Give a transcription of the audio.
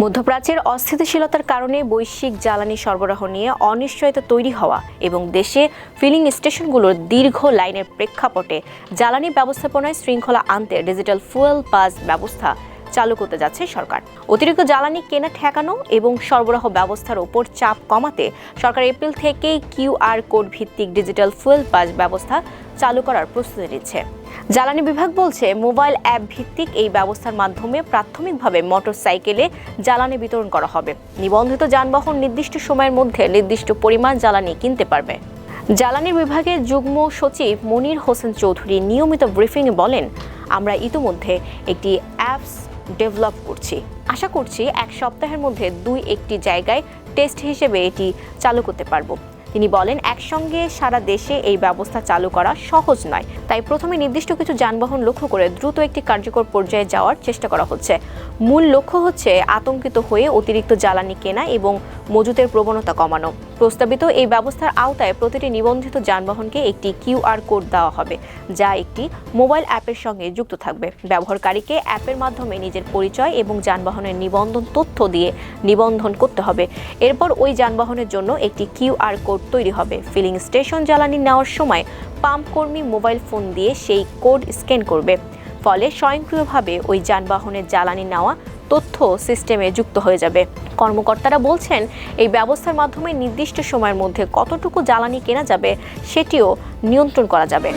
মধ্যপ্রাচ্যের অস্থিতিশীলতার কারণে বৈশ্বিক জ্বালানি সরবরাহ নিয়ে অনিশ্চয়তা তৈরি হওয়া এবং দেশে ফিলিং স্টেশনগুলোর দীর্ঘ লাইনের প্রেক্ষাপটে জ্বালানি ব্যবস্থাপনায় শৃঙ্খলা আনতে ডিজিটাল ফুয়েল পাস ব্যবস্থা চালু করতে যাচ্ছে সরকার। অতিরিক্ত জ্বালানি কেনা ঠেকানো এবং সরবরাহ ব্যবস্থার উপর চাপ কমাতে সরকার এপ্রিল থেকেই কিউআর কোড ভিত্তিক ডিজিটাল ফুয়েল পাস ব্যবস্থা চালু করার প্রস্তুতি নিচ্ছে। জ্বালানি বিভাগ বলছে, মোবাইল অ্যাপ ভিত্তিক এই ব্যবস্থার মাধ্যমে প্রাথমিকভাবে মোটরসাইকেলে জ্বালানি বিতরণ করা হবে। নিবন্ধিত যানবাহন নির্দিষ্ট সময়ের মধ্যে নির্দিষ্ট পরিমাণ জ্বালানি কিনতে পারবে। জ্বালানি বিভাগের যুগ্ম সচিব মনির হোসেন চৌধুরী নিয়মিত ব্রিফিংয়ে বলেন, আমরা ইতিমধ্যে একটি অ্যাপস ডেভেলপ করছি। আশা করছি এক সপ্তাহের মধ্যে 2-1টি জায়গায় টেস্ট হিসেবে এটি চালু করতে পারবো। তিনি বলেন, একসঙ্গে সারা দেশে এই ব্যবস্থা চালু করা সহজ নয়, তাই প্রথমে নির্দিষ্ট কিছু যানবাহন লক্ষ্য করে দ্রুত একটি কার্যকর পর্যায়ে যাওয়ার চেষ্টা করা হচ্ছে। মূল লক্ষ্য হচ্ছে আতঙ্কিত হয়ে অতিরিক্ত জ্বালানি কেনা এবং মজুতের প্রবণতা কমানো। প্রস্তাবিত এই ব্যবস্থার আওতায় প্রতিটি নিবন্ধিত যানবাহনকে একটি কিউআর কোড দেওয়া হবে, যা একটি মোবাইল অ্যাপের সঙ্গে যুক্ত থাকবে। ব্যবহারকারীকে অ্যাপের মাধ্যমে নিজের পরিচয় এবং যানবাহনের নিবন্ধন তথ্য দিয়ে নিবন্ধন করতে হবে। এরপর ওই যানবাহনের জন্য একটি কিউআর কোড তৈরি হবে। ফিলিং স্টেশন জ্বালানি নেওয়ার সময় পাম্প কর্মী মোবাইল ফোন দিয়ে সেই কোড স্ক্যান করবে, ফলে স্বয়ংক্রিয়ভাবে ওই যানবাহনের জ্বালানি নেওয়া তথ্য সিস্টেমে যুক্ত হয়ে যাবে। কর্মকর্তারা বলছেন, এই ব্যবস্থার মাধ্যমে নির্দিষ্ট সময়ের মধ্যে কতটুকু জ্বালানি কেনা যাবে সেটিও নিয়ন্ত্রণ করা যাবে।